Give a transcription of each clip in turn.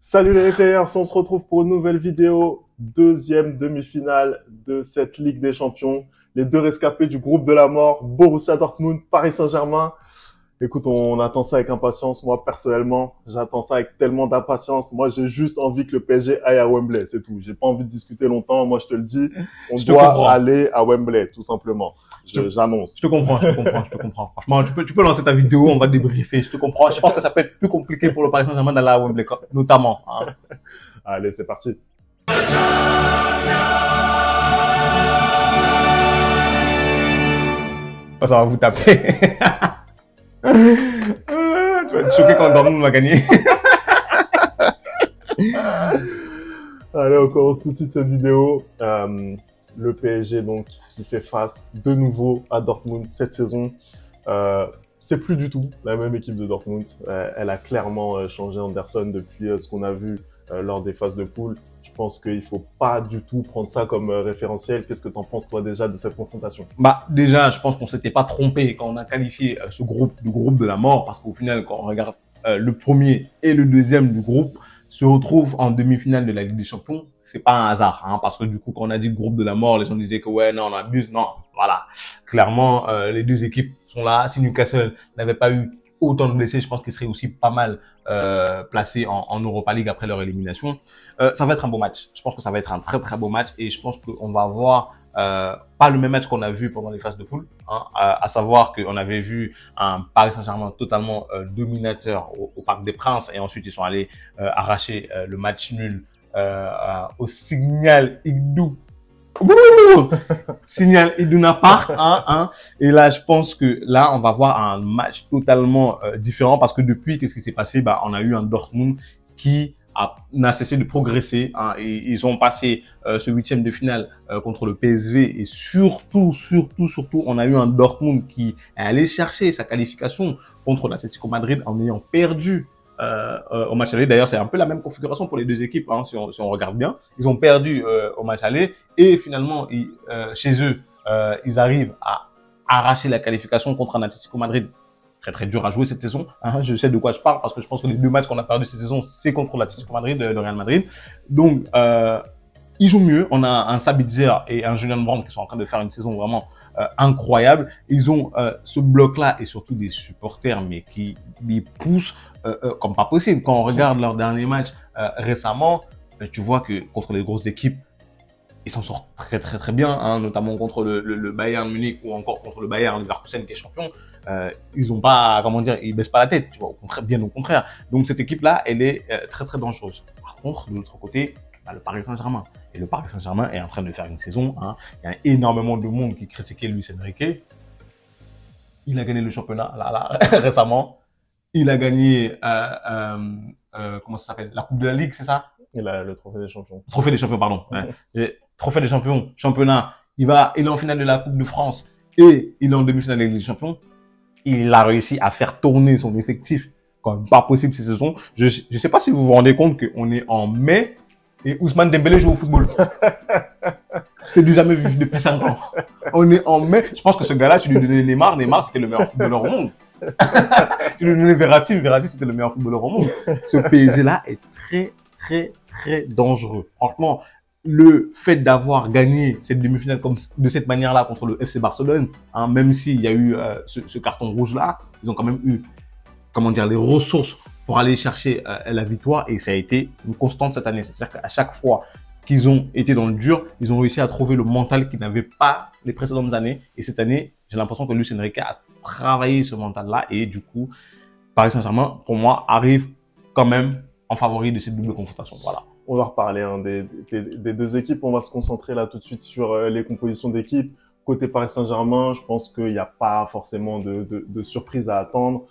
Salut les players, on se retrouve pour une nouvelle vidéo, deuxième demi-finale de cette Ligue des Champions. Les deux rescapés du groupe de la mort, Borussia Dortmund, Paris Saint-Germain. Écoute, on attend ça avec impatience. Moi, personnellement, j'attends ça avec tellement d'impatience. Moi, j'ai juste envie que le PSG aille à Wembley, c'est tout. J'ai pas envie de discuter longtemps. Moi, je te le dis, on Je te doit comprends. aller à Wembley, tout simplement. J'annonce. Je te comprends. Franchement, tu peux lancer ta vidéo, on va débriefer. Je te comprends. Je pense que ça peut être plus compliqué pour le Paris Saint-Germain d'aller à Wembley, notamment. Hein. Allez, c'est parti. Ça va vous taper. Tu vas être choqué quand Dortmund va gagner. Allez, on commence tout de suite cette vidéo. Le PSG, donc, qui fait face de nouveau à Dortmund cette saison. C'est plus du tout la même équipe de Dortmund. Elle a clairement changé Anderson depuis ce qu'on a vu lors des phases de poule. Je pense qu'il faut pas du tout prendre ça comme référentiel. Qu'est-ce que t'en penses, toi, déjà, de cette confrontation? Bah, déjà, je pense qu'on s'était pas trompé quand on a qualifié ce groupe du groupe de la mort, parce qu'au final, quand on regarde le premier et le deuxième du groupe se retrouvent en demi-finale de la Ligue des Champions, c'est pas un hasard, hein, parce que du coup, quand on a dit groupe de la mort, les gens disaient que ouais, non, on abuse, non, voilà. Clairement, les deux équipes sont là. Si Newcastle n'avait pas eu autant de blessés, je pense qu'ils seraient aussi pas mal placés en Europa League après leur élimination. Ça va être un beau match. Je pense que ça va être un très très beau match et je pense qu'on va avoir pas le même match qu'on a vu pendant les phases de poule, hein, à savoir qu'on avait vu un Paris Saint-Germain totalement dominateur au Parc des Princes et ensuite ils sont allés arracher le match nul au Signal Idou. Signal Iduna Park, hein. Et là, je pense que là, on va voir un match totalement différent parce que depuis, qu'est-ce qui s'est passé? Bah, on a eu un Dortmund qui n'a cessé de progresser, hein, et ils ont passé ce huitième de finale contre le PSV et surtout, on a eu un Dortmund qui est allé chercher sa qualification contre l'Atlético Madrid en ayant perdu au match aller. D'ailleurs, c'est un peu la même configuration pour les deux équipes, hein, si on regarde bien. Ils ont perdu au match aller et finalement, chez eux, ils arrivent à arracher la qualification contre un Atlético Madrid très très dur à jouer cette saison. Hein, je sais de quoi je parle parce que je pense que les deux matchs qu'on a perdus cette saison, c'est contre l'Atlético Madrid, le Real Madrid. Donc, ils jouent mieux. On a un Sabitzer et un Julian Brandt qui sont en train de faire une saison vraiment incroyable. Ils ont ce bloc-là et surtout des supporters, mais qui les poussent comme pas possible. Quand on regarde leur dernier match récemment, tu vois que contre les grosses équipes, ils s'en sortent très très très bien, hein, notamment contre le Bayern Munich ou encore contre le Bayern Leverkusen qui est champion. Ils ont pas, comment dire, ils baissent pas la tête, tu vois, au contraire, bien au contraire. Donc cette équipe-là, elle est très très dangereuse. Par contre, de l'autre côté, bah, le Paris Saint-Germain. Et le Paris Saint-Germain est en train de faire une saison. Hein. Il y a énormément de monde qui critiquait Luis Enrique. Il a gagné le championnat là, récemment. Il a gagné, comment ça s'appelle, la Coupe de la Ligue, c'est ça? Et là, le trophée des champions. Trophée des champions, pardon. Ouais. Trophée des champions, championnat. Il est en finale de la Coupe de France et il est en demi-finale de la Ligue des Champions. Il a réussi à faire tourner son effectif comme pas possible cette saison. Je sais pas si vous vous rendez compte qu'on est en mai et Ousmane Dembélé joue au football. C'est du jamais vu depuis 5 ans. On est en mai. Je pense que ce gars-là, tu lui donnais Neymar. Neymar, c'était le meilleur footballeur au monde. Tu lui donnais Verratti. Verratti, c'était le meilleur footballeur au monde. Ce PSG-là est très, très, très dangereux. Franchement, le fait d'avoir gagné cette demi-finale comme de cette manière-là contre le FC Barcelone, hein, même s'il y a eu ce carton rouge-là, ils ont quand même eu, comment dire, les ressources pour aller chercher la victoire et ça a été une constante cette année. C'est-à-dire qu'à chaque fois qu'ils ont été dans le dur, ils ont réussi à trouver le mental qu'ils n'avaient pas les précédentes années. Et cette année, j'ai l'impression que Luis Enrique a travaillé ce mental-là et du coup, Paris Saint-Germain, pour moi, arrive quand même en favori de cette double confrontation. Voilà. On va reparler hein, des deux équipes. On va se concentrer là tout de suite sur les compositions d'équipe. Côté Paris Saint-Germain, je pense qu'il n'y a pas forcément de surprise à attendre.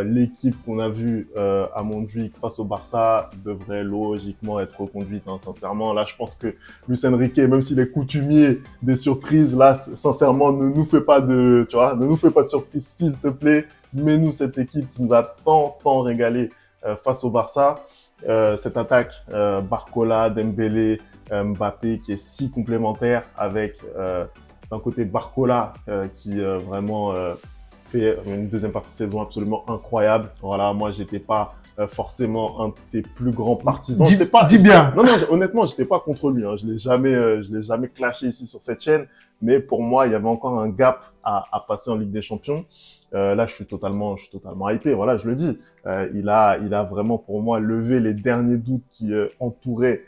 L'équipe qu'on a vue à Montjuic face au Barça devrait logiquement être reconduite, hein, sincèrement. Là, je pense que Luis Enrique, même s'il est coutumier des surprises, là, sincèrement, ne nous fais pas de surprise, s'il te plaît. Mets-nous cette équipe qui nous a tant régalé face au Barça. Cette attaque Barcola, Dembélé, Mbappé qui est si complémentaire avec d'un côté Barcola qui vraiment fait une deuxième partie de saison absolument incroyable. Voilà, moi j'étais pas forcément un de ses plus grands partisans. Dis bien. Non, honnêtement, j'étais pas contre lui. Hein. Je l'ai jamais clashé ici sur cette chaîne. Mais pour moi, il y avait encore un gap à passer en Ligue des Champions. Là, je suis totalement hypé. Voilà, je le dis. Il a vraiment pour moi levé les derniers doutes qui entouraient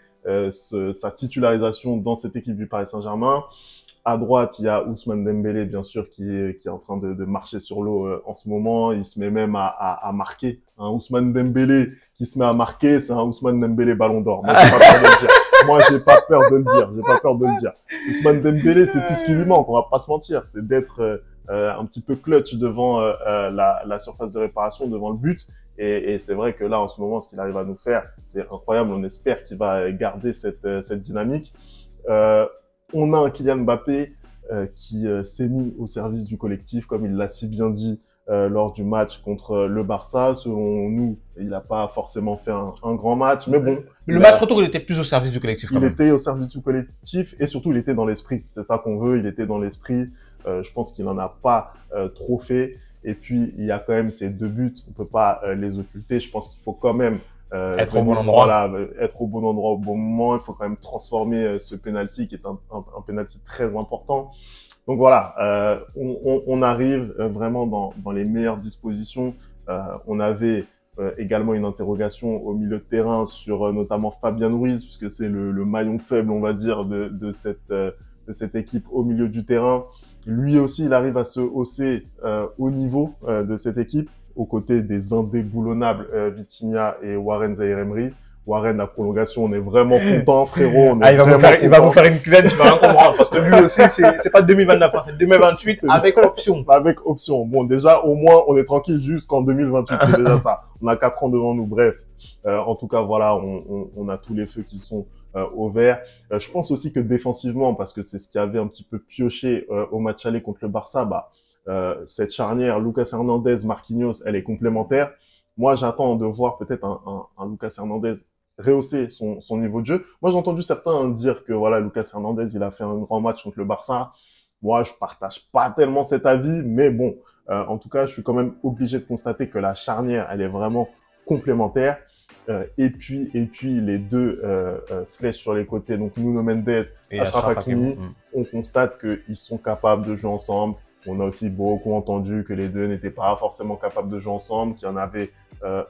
sa titularisation dans cette équipe du Paris Saint-Germain. À droite, il y a Ousmane Dembélé, bien sûr, qui est en train de marcher sur l'eau en ce moment. Il se met même à marquer. Un Ousmane Dembélé qui se met à marquer, c'est un Ousmane Dembélé Ballon d'Or. Moi, j'ai pas peur de le dire. Moi, j'ai pas peur de le dire. J'ai pas peur de le dire. Ousmane Dembélé, c'est tout ce qui lui manque. On va pas se mentir. C'est d'être un petit peu clutch devant la surface de réparation, devant le but. Et c'est vrai que là, en ce moment, ce qu'il arrive à nous faire, c'est incroyable. On espère qu'il va garder cette dynamique. On a un Kylian Mbappé qui s'est mis au service du collectif, comme il l'a si bien dit lors du match contre le Barça. Selon nous, il n'a pas forcément fait un grand match, mais bon. Le match retour, il était plus au service du collectif. Il était au service du collectif et surtout, il était dans l'esprit. C'est ça qu'on veut, il était dans l'esprit. Je pense qu'il n'en a pas trop fait. Et puis, il y a quand même ces 2 buts. On peut pas les occulter. Je pense qu'il faut quand même être au bon endroit. Voilà, être au bon endroit au bon moment. Il faut quand même transformer ce penalty qui est un penalty très important. Donc voilà, on arrive vraiment dans les meilleures dispositions. On avait également une interrogation au milieu de terrain sur notamment Fabien Ruiz, puisque c'est le maillon faible, on va dire, de cette équipe au milieu du terrain. Lui aussi, il arrive à se hausser au niveau de cette équipe, aux côtés des indéboulonnables Vitinha et Warren Zaïre-Emery. Warren, la prolongation, on est vraiment content, frérot. Il va vous faire une clèche, tu vas rien comprendre. Parce que lui aussi, c'est pas 2029, c'est 2028 avec option. Avec option. Bon, déjà, au moins, on est tranquille jusqu'en 2028. C'est déjà ça. On a 4 ans devant nous. Bref. En tout cas, voilà, on a tous les feux qui sont au vert. Je pense aussi que défensivement, parce que c'est ce qui avait un petit peu pioché au match aller contre le Barça, cette charnière Lucas Hernandez, Marquinhos, elle est complémentaire. Moi, j'attends de voir peut-être un Lucas Hernandez rehausser son niveau de jeu. Moi, j'ai entendu certains dire que voilà, Lucas Hernandez, il a fait un grand match contre le Barça. Moi, je partage pas tellement cet avis, mais bon, en tout cas, je suis quand même obligé de constater que la charnière, elle est vraiment complémentaire. Et puis les 2 flèches sur les côtés, donc Nuno Mendes et Achraf Hakimi, on constate qu'ils sont capables de jouer ensemble. On a aussi beaucoup entendu que les 2 n'étaient pas forcément capables de jouer ensemble, qu'il y en avait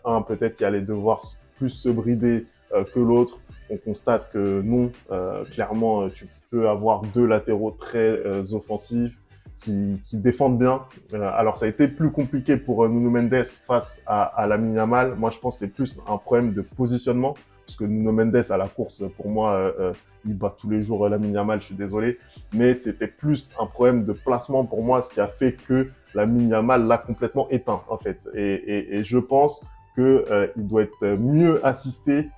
un peut-être qui allait devoir plus se brider que l'autre. On constate que non, clairement, tu peux avoir 2 latéraux très offensifs qui défendent bien. Alors, ça a été plus compliqué pour Nuno Mendes face à Lamine Yamal. Moi, je pense que c'est plus un problème de positionnement, parce que Nuno Mendes, à la course, pour moi, il bat tous les jours Lamine Yamal, je suis désolé. Mais c'était plus un problème de placement pour moi, ce qui a fait que Lamine Yamal l'a complètement éteint, en fait. Et je pense que il doit être mieux assisté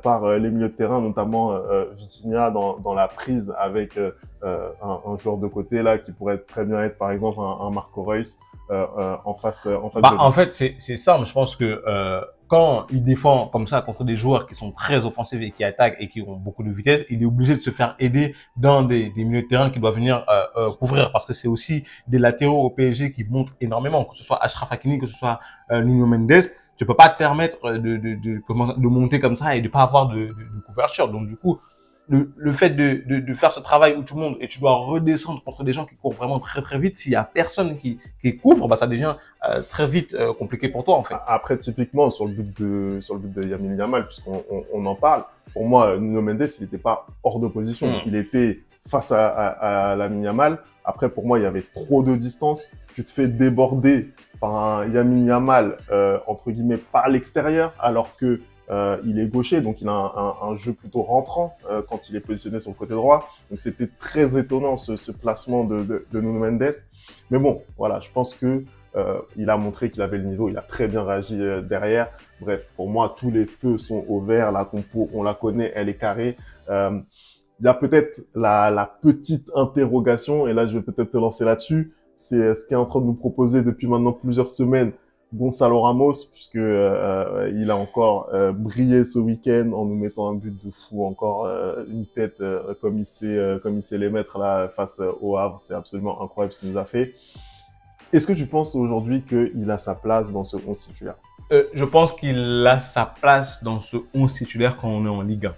par les milieux de terrain, notamment Vitinha dans la prise avec un joueur de côté là qui pourrait très bien être par exemple un Marco Reus en face de lui. En fait, c'est simple. Je pense que quand il défend comme ça contre des joueurs qui sont très offensifs et qui attaquent et qui ont beaucoup de vitesse, il est obligé de se faire aider dans des milieux de terrain qui doivent venir couvrir, parce que c'est aussi des latéraux au PSG qui montent énormément, que ce soit Achraf Hakimi, que ce soit Nuno Mendes. Tu peux pas te permettre de monter comme ça et de pas avoir de couverture. Donc du coup, le fait de faire ce travail où tu montes et tu dois redescendre contre des gens qui courent vraiment très très vite, s'il y a personne qui couvre, ça devient très vite compliqué pour toi en fait. Après, typiquement sur le but de Lamine Yamal, puisqu'on en parle, pour moi Nuno Mendes, il n'était pas hors de position. Il était face à Lamine Yamal. Après, pour moi, il y avait trop de distance. Tu te fais déborder par un Lamine Yamal entre guillemets par l'extérieur, alors que il est gaucher, donc il a un jeu plutôt rentrant quand il est positionné sur le côté droit. Donc c'était très étonnant ce placement de Nuno Mendes. Mais bon, voilà, je pense que il a montré qu'il avait le niveau, il a très bien réagi derrière. Bref, pour moi, tous les feux sont au vert. La compo, on la connaît, elle est carrée. Il y a peut-être la petite interrogation, et là je vais peut-être te lancer là-dessus. C'est ce qu'est en train de nous proposer depuis maintenant plusieurs semaines Gonzalo Ramos, puisque il a encore brillé ce week-end en nous mettant un but de fou, encore une tête comme il sait les mettre là face au Havre. C'est absolument incroyable ce qu'il nous a fait. Est-ce que tu penses aujourd'hui qu'il a sa place dans ce 11 titulaire? Je pense qu'il a sa place dans ce 11 titulaire quand on est en Ligue 1.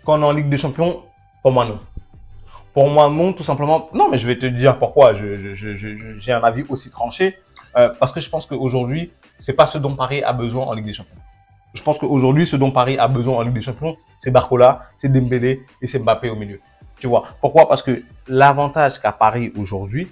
Quand on est en Ligue des Champions, pour moi, non. Pour moi, non, tout simplement. Non, mais je vais te dire pourquoi j'ai un avis aussi tranché. Parce que je pense qu'aujourd'hui, c'est pas ce dont Paris a besoin en Ligue des Champions. Je pense qu'aujourd'hui, ce dont Paris a besoin en Ligue des Champions, c'est Barcola, c'est Dembélé et c'est Mbappé au milieu. Tu vois. Pourquoi? Parce que l'avantage qu'a Paris aujourd'hui,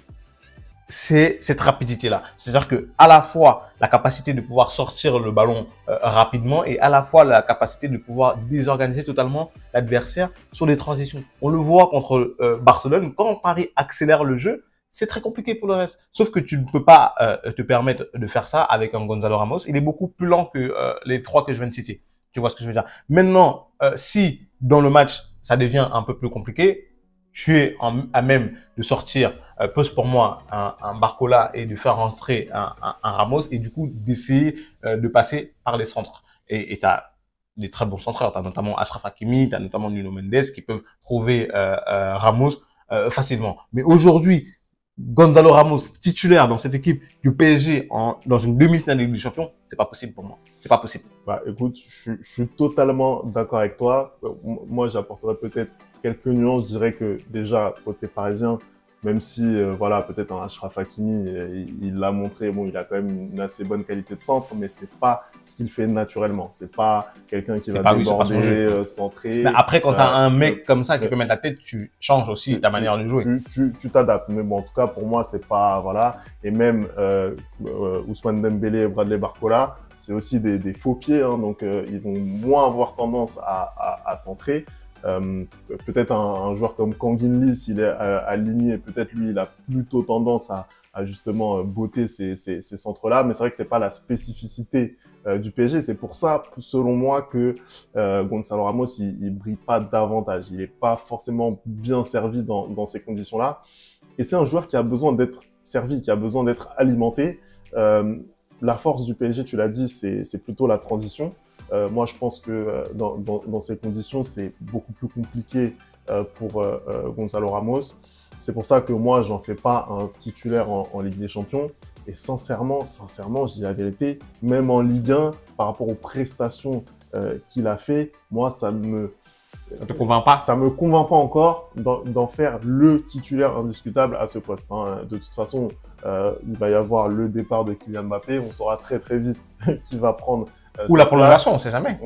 c'est cette rapidité-là. C'est-à-dire que à la fois la capacité de pouvoir sortir le ballon rapidement et à la fois la capacité de pouvoir désorganiser totalement l'adversaire sur les transitions. On le voit contre Barcelone, quand Paris accélère le jeu, c'est très compliqué pour le reste. Sauf que tu ne peux pas te permettre de faire ça avec un Gonzalo Ramos. Il est beaucoup plus lent que les trois que je viens de citer. Tu vois ce que je veux dire? Maintenant, si dans le match ça devient un peu plus compliqué, tu es à même de sortir pose pour moi un Barcola et de faire rentrer un Ramos et du coup d'essayer de passer par les centres. Et tu as des très bons centreurs, tu as notamment Achraf Hakimi, tu as notamment Nuno Mendes qui peuvent trouver Ramos facilement. Mais aujourd'hui, Gonzalo Ramos titulaire dans cette équipe du PSG dans une demi-finale de Ligue des Champions, c'est pas possible pour moi. C'est pas possible. Bah, écoute, je suis totalement d'accord avec toi. Moi, j'apporterais peut-être quelques nuances. Je dirais que déjà, côté parisien, même si, voilà, peut-être un Achraf Hakimi, il l'a montré, bon, il a quand même une assez bonne qualité de centre, mais c'est pas ce qu'il fait naturellement. C'est pas quelqu'un qui va déborder, centrer. Mais après, quand t'as un mec comme ça qui peut mettre la tête, tu changes aussi ta manière de jouer. Tu t'adaptes. Mais bon, en tout cas, pour moi, c'est pas, voilà. Et même, Ousmane Dembélé et Bradley Barcola, c'est aussi des faux pieds, hein, donc ils vont moins avoir tendance à centrer. Peut-être un joueur comme Kangin Lee, s'il est aligné, peut-être lui, il a plutôt tendance à justement botter ces centres-là, mais c'est vrai que c'est pas la spécificité du PSG. C'est pour ça, selon moi, que Gonzalo Ramos, il brille pas davantage. Il est pas forcément bien servi dans ces conditions-là. Et c'est un joueur qui a besoin d'être servi, qui a besoin d'être alimenté. La force du PSG, tu l'as dit, c'est plutôt la transition. Moi, je pense que dans ces conditions, c'est beaucoup plus compliqué pour Gonzalo Ramos. C'est pour ça que moi, j'en fais pas un titulaire en Ligue des Champions. Et sincèrement, je dis la vérité, même en Ligue 1, par rapport aux prestations qu'il a fait, moi, ça te convainc pas? Ça me convainc pas encore d'en faire le titulaire indiscutable à ce poste, hein. De toute façon, il va y avoir le départ de Kylian Mbappé. On saura très très vite qui va prendre ou la prolongation, on sait jamais.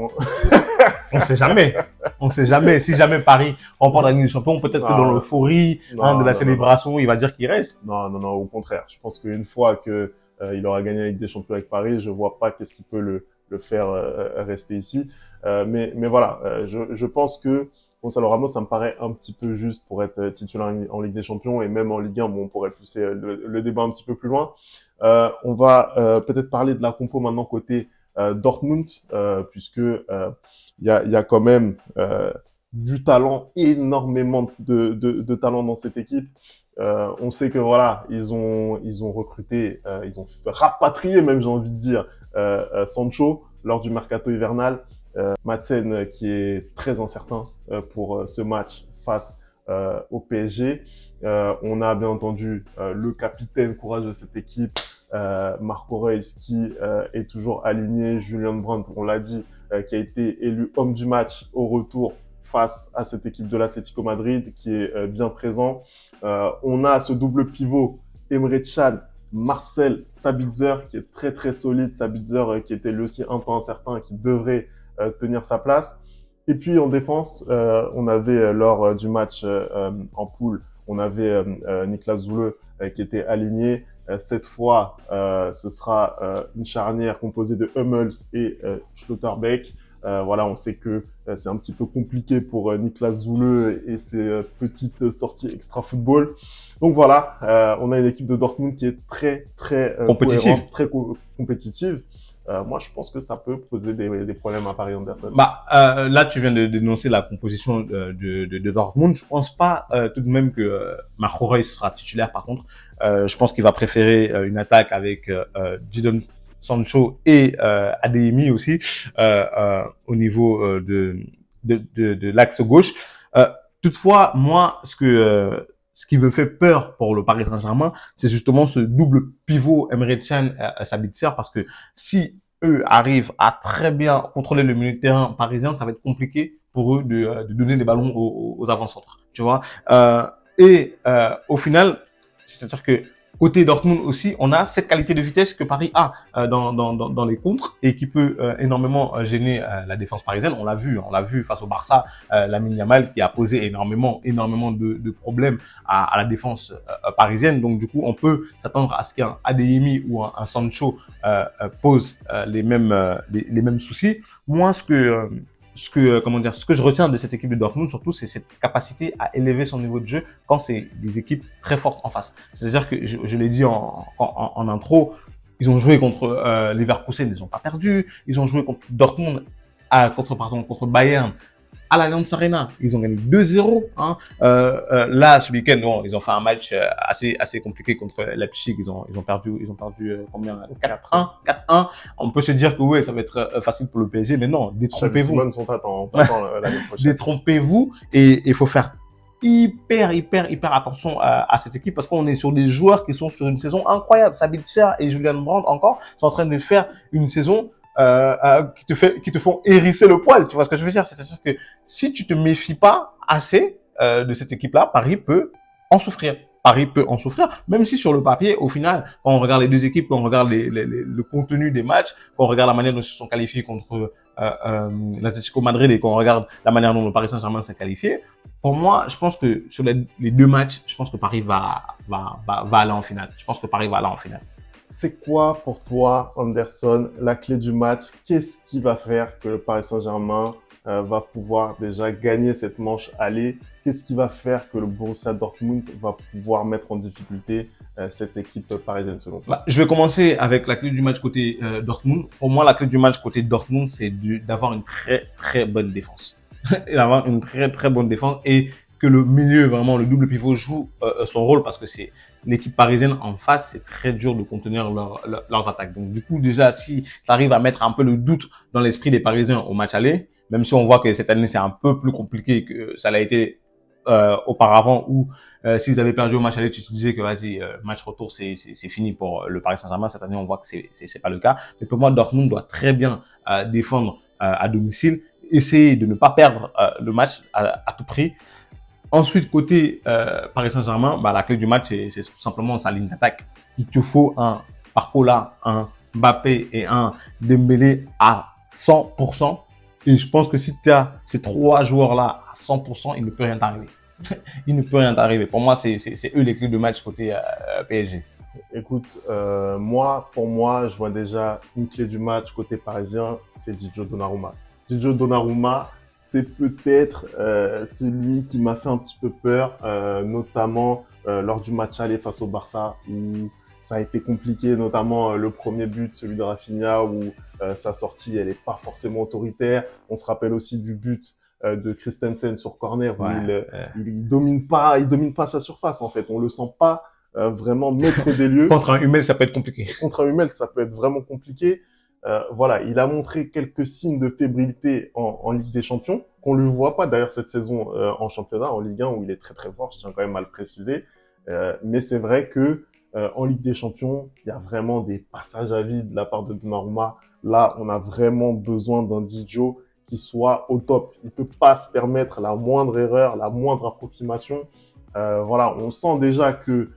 On sait jamais. On sait jamais. Si jamais Paris remporte la Ligue des Champions, peut-être que dans l'euphorie de la célébration, il va dire qu'il reste. Non, au contraire. Je pense qu'une fois que il aura gagné la Ligue des Champions avec Paris, je vois pas qu'est-ce qui peut le faire rester ici. Mais voilà, je pense que Gonzalo Ramos, ça me paraît un petit peu juste pour être titulaire en Ligue des Champions et même en Ligue 1, bon, on pourrait pousser le débat un petit peu plus loin. On va peut-être parler de la compo maintenant côté Dortmund, puisque il y a quand même du talent, énormément de talent dans cette équipe. On sait que voilà, ils ont recruté, ils ont rapatrié même, j'ai envie de dire, Sancho lors du mercato hivernal. Madsen qui est très incertain pour ce match face au PSG. On a bien entendu le capitaine courage de cette équipe, Marco Reus, qui est toujours aligné. Julian Brandt, on l'a dit, qui a été élu homme du match au retour face à cette équipe de l'Atlético Madrid, qui est bien présent. On a ce double pivot, Emre Can, Marcel Sabitzer, qui est très très solide. Sabitzer qui était lui aussi un peu incertain, qui devrait tenir sa place. Et puis en défense, on avait lors du match en poule, on avait Niklas Süle qui était aligné. Cette fois, ce sera une charnière composée de Hummels et Schlotterbeck. Voilà, on sait que c'est un petit peu compliqué pour Niklas Süle et ses petites sorties extra-football. Donc voilà, on a une équipe de Dortmund qui est très compétitive. Très compétitive. Moi, je pense que ça peut poser des problèmes à Paris Anderson. Là, tu viens de dénoncer la composition de Dortmund. Je pense pas tout de même que Marco Reus sera titulaire. Par contre, je pense qu'il va préférer une attaque avec Jadon Sancho et Adeyemi aussi au niveau de l'axe gauche. Toutefois, moi, ce que ce qui me fait peur pour le Paris Saint-Germain, c'est justement ce double pivot Emre Can Sabitzer, parce que si eux arrivent à très bien contrôler le milieu de terrain parisien, ça va être compliqué pour eux de donner des ballons aux avant-centres, tu vois. Au final, c'est-à-dire que côté Dortmund aussi, on a cette qualité de vitesse que Paris a dans les contres et qui peut énormément gêner la défense parisienne. On l'a vu face au Barça, Lamine Yamal qui a posé énormément de problèmes à la défense parisienne. Donc du coup, on peut s'attendre à ce qu'un Adeyemi ou un Sancho pose les mêmes soucis. Moi, ce que je retiens de cette équipe de Dortmund, surtout, c'est cette capacité à élever son niveau de jeu quand c'est des équipes très fortes en face. C'est-à-dire que je l'ai dit en intro, ils ont joué contre Leverkusen, ils n'ont pas perdu. Ils ont joué contre Dortmund, contre Bayern à l'Allianz Arena, ils ont gagné 2-0. Hein. Là, ce week-end, bon, ils ont fait un match assez compliqué contre Leipzig. Ils ont perdu combien? 4-1. 4-1. On peut se dire que ouais, ça va être facile pour le PSG, mais non, détrompez-vous. Simone sont l'année prochaine. Détrompez-vous et il faut faire hyper attention à cette équipe parce qu'on est sur des joueurs qui sont sur une saison incroyable. Sabitzer et Julian Brandt encore sont en train de faire une saison qui te font hérisser le poil. Tu vois ce que je veux dire? C'est-à-dire que si tu te méfies pas assez de cette équipe-là, Paris peut en souffrir. Paris peut en souffrir, même si sur le papier, au final, quand on regarde les deux équipes, quand on regarde le contenu des matchs, quand on regarde la manière dont ils se sont qualifiés contre l'Atlético Madrid et quand on regarde la manière dont le Paris Saint-Germain s'est qualifié, pour moi, je pense que sur les deux matchs, je pense que Paris va aller en finale. Je pense que Paris va aller en finale. C'est quoi pour toi, Anderson, la clé du match? Qu'est-ce qui va faire que le Paris Saint-Germain va pouvoir déjà gagner cette manche aller? Qu'est-ce qui va faire que le Borussia Dortmund va pouvoir mettre en difficulté cette équipe parisienne selon toi? Je vais commencer avec la clé du match côté Dortmund. Pour moi, la clé du match côté Dortmund, c'est d'avoir une très bonne défense. D'avoir une très bonne défense et que le milieu, vraiment, le double pivot joue son rôle parce que c'est l'équipe parisienne en face, c'est très dur de contenir leurs attaques. Donc, du coup, déjà, si ça arrive à mettre un peu le doute dans l'esprit des Parisiens au match aller, même si on voit que cette année, c'est un peu plus compliqué que ça l'a été auparavant où s'ils avaient perdu au match aller, tu te disais que vas-y, match retour, c'est fini pour le Paris Saint-Germain. Cette année, on voit que c'est pas le cas. Mais pour moi, Dortmund doit très bien défendre à domicile, essayer de ne pas perdre le match à tout prix. Ensuite, côté Paris Saint-Germain, la clé du match, c'est tout simplement sa ligne d'attaque. Il te faut un Barcola, un Mbappé et un Dembélé à 100%. Et je pense que si tu as ces trois joueurs-là à 100%, il ne peut rien t'arriver. Il ne peut rien t'arriver. Pour moi, c'est eux les clés de match côté PSG. Écoute, pour moi, je vois déjà une clé du match côté parisien, c'est Gigio Donnarumma. Gigio Donnarumma, c'est peut-être celui qui m'a fait un petit peu peur, notamment lors du match aller face au Barça, où ça a été compliqué, notamment le premier but, celui de Rafinha, où sa sortie, elle est pas forcément autoritaire. On se rappelle aussi du but de Christensen sur corner, où il domine pas sa surface, en fait. On le sent pas vraiment maître des lieux. Contre un Hummels, ça peut être compliqué. Contre un Hummels, ça peut être vraiment compliqué. Voilà, il a montré quelques signes de fébrilité en Ligue des Champions, qu'on ne le voit pas d'ailleurs cette saison en championnat, en Ligue 1, où il est très fort, je tiens quand même à le préciser. Mais c'est vrai que en Ligue des Champions, il y a vraiment des passages à vide de la part de Donnarumma. Là, on a vraiment besoin d'un Gigio qui soit au top. Il peut pas se permettre la moindre erreur, la moindre approximation. Voilà, on sent déjà que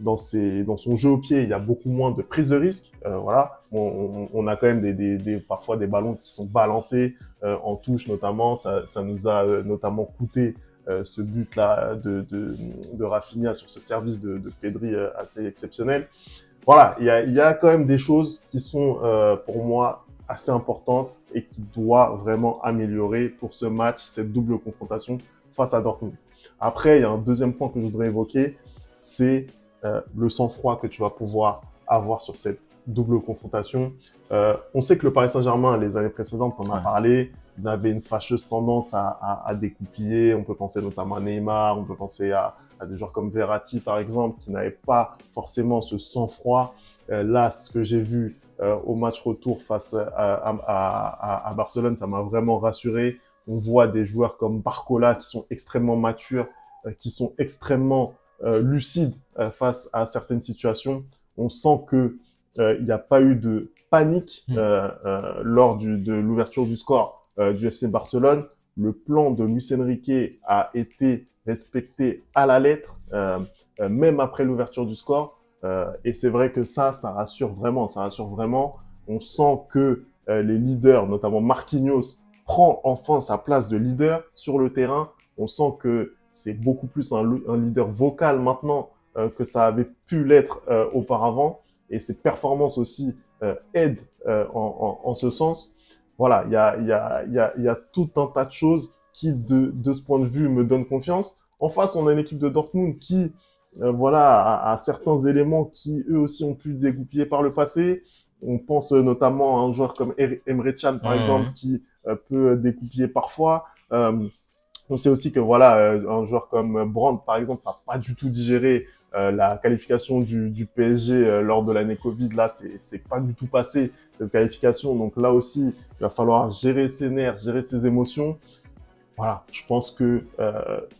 dans son jeu au pied, il y a beaucoup moins de prise de risque. Voilà, on a quand même parfois des ballons qui sont balancés en touche notamment. Ça nous a notamment coûté ce but-là de Rafinha sur ce service de Pedri assez exceptionnel. Voilà, il y a quand même des choses qui sont pour moi assez importantes et qui doivent vraiment améliorer pour ce match, cette double confrontation face à Dortmund. Après, il y a un deuxième point que je voudrais évoquer, c'est le sang-froid que tu vas pouvoir avoir sur cette double confrontation. On sait que le Paris Saint-Germain, les années précédentes, on en a parlé, ils avaient une fâcheuse tendance à découpiller. On peut penser notamment à Neymar, on peut penser à des joueurs comme Verratti, par exemple, qui n'avaient pas forcément ce sang-froid. Là, ce que j'ai vu au match retour face à Barcelone, ça m'a vraiment rassuré. On voit des joueurs comme Barcola qui sont extrêmement matures, qui sont extrêmement lucides face à certaines situations. On sent que il n'y a pas eu de panique lors de l'ouverture du score du FC Barcelone. Le plan de Luis Enrique a été respecté à la lettre, même après l'ouverture du score. Et c'est vrai que ça rassure vraiment, ça rassure vraiment. On sent que les leaders, notamment Marquinhos, prend enfin sa place de leader sur le terrain. On sent que c'est beaucoup plus un leader vocal maintenant que ça avait pu l'être auparavant. Et ses performances aussi aident en ce sens. Voilà, il y a tout un tas de choses qui, de ce point de vue, me donnent confiance. En face, on a une équipe de Dortmund qui, voilà, a certains éléments qui, eux aussi, ont pu dégoupiller par le passé. On pense notamment à un joueur comme Emre Can, par exemple, qui peut dégoupiller parfois. On sait aussi que, voilà, un joueur comme Brandt, par exemple, n'a pas du tout digéré la qualification du PSG lors de l'année Covid. Là, c'est pas du tout passé, cette qualification. Donc là aussi, il va falloir gérer ses nerfs, gérer ses émotions. Voilà, je pense que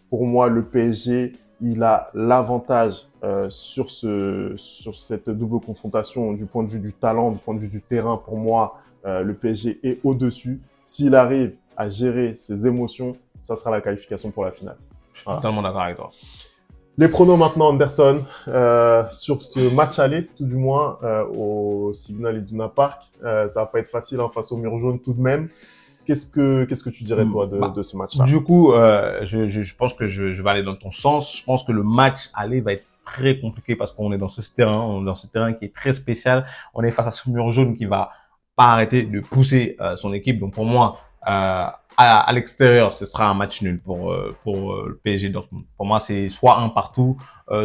pour moi, le PSG, il a l'avantage sur cette double confrontation du point de vue du talent, du point de vue du terrain. Pour moi, le PSG est au-dessus. S'il arrive à gérer ses émotions, ça sera la qualification pour la finale. Je suis totalement d'accord avec toi. Les pronos maintenant, Anderson, sur ce match aller, tout du moins, au Signal Iduna Park. Ça va pas être facile face au mur jaune tout de même. Qu'est-ce que tu dirais, toi, de ce match-là? Du coup, je pense que je vais aller dans ton sens. Je pense que le match aller va être très compliqué parce qu'on est dans ce terrain qui est très spécial. On est face à ce mur jaune qui va pas arrêter de pousser son équipe. Donc, pour moi, à l'extérieur, ce sera un match nul pour le PSG Dortmund. Pour moi, c'est soit un partout,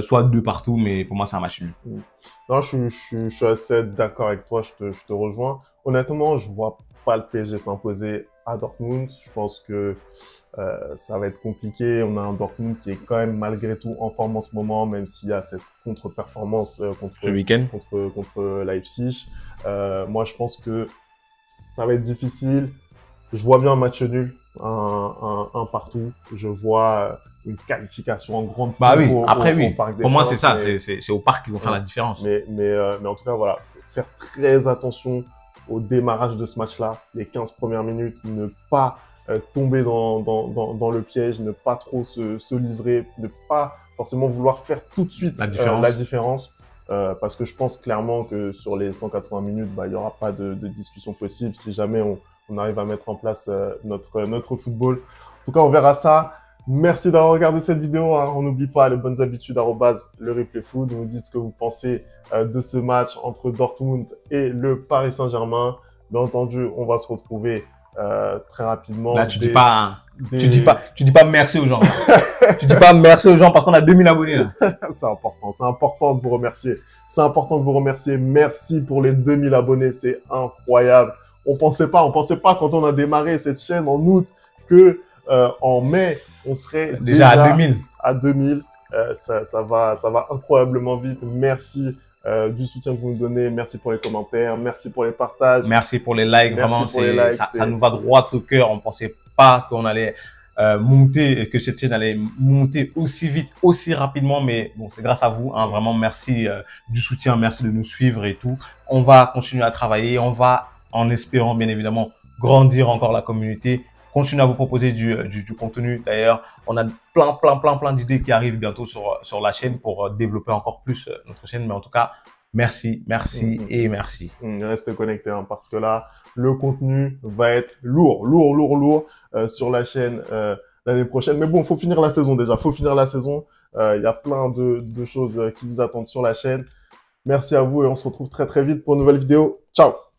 soit deux partout, mais pour moi, c'est un match nul. Non, je suis assez d'accord avec toi, je te rejoins. Honnêtement, je vois pas le PSG s'imposer à Dortmund. Je pense que ça va être compliqué. On a un Dortmund qui est quand même malgré tout en forme en ce moment, même s'il y a cette contre-performance contre Leipzig. Moi, je pense que ça va être difficile. Je vois bien un match nul, un partout. Je vois une qualification en grande pompe oui. Après, au Parc des Pour moi, c'est ça. C'est au parc qu'ils vont faire la différence. Mais en tout cas, voilà, faut faire très attention au démarrage de ce match-là. Les 15 premières minutes, ne pas tomber dans le piège, ne pas trop se livrer, ne pas forcément vouloir faire tout de suite la différence. Parce que je pense clairement que sur les 180 minutes, il n'y aura pas de discussion possible si jamais on arrive à mettre en place notre football. En tout cas, on verra ça. Merci d'avoir regardé cette vidéo. On n'oublie pas les bonnes habitudes @lereplayfoot. Vous nous dites ce que vous pensez de ce match entre Dortmund et le Paris Saint-Germain. Bien entendu, on va se retrouver très rapidement. Là, tu dis pas merci aux gens. Tu dis pas merci aux gens parce qu'on a 2000 abonnés là. C'est important de vous remercier. C'est important de vous remercier. Merci pour les 2000 abonnés, c'est incroyable. On pensait pas quand on a démarré cette chaîne en août que en mai on serait déjà à 2000. À 2000, ça va incroyablement vite. Merci du soutien que vous nous donnez. Merci pour les commentaires, merci pour les partages, merci pour les likes. Vraiment, ça nous va droit au cœur. On pensait pas qu'on allait monter, que cette chaîne allait monter aussi vite, aussi rapidement, mais bon, c'est grâce à vous, hein, vraiment merci du soutien, merci de nous suivre et tout. On va continuer à travailler, on va, en espérant bien évidemment grandir encore la communauté, continuer à vous proposer du contenu. D'ailleurs, on a plein d'idées qui arrivent bientôt sur la chaîne pour développer encore plus notre chaîne, mais en tout cas, merci et merci. Restez connectés, hein, parce que là, le contenu va être lourd sur la chaîne l'année prochaine. Mais bon, faut finir la saison déjà. Faut finir la saison. Il y a plein de choses qui vous attendent sur la chaîne. Merci à vous et on se retrouve très vite pour une nouvelle vidéo. Ciao!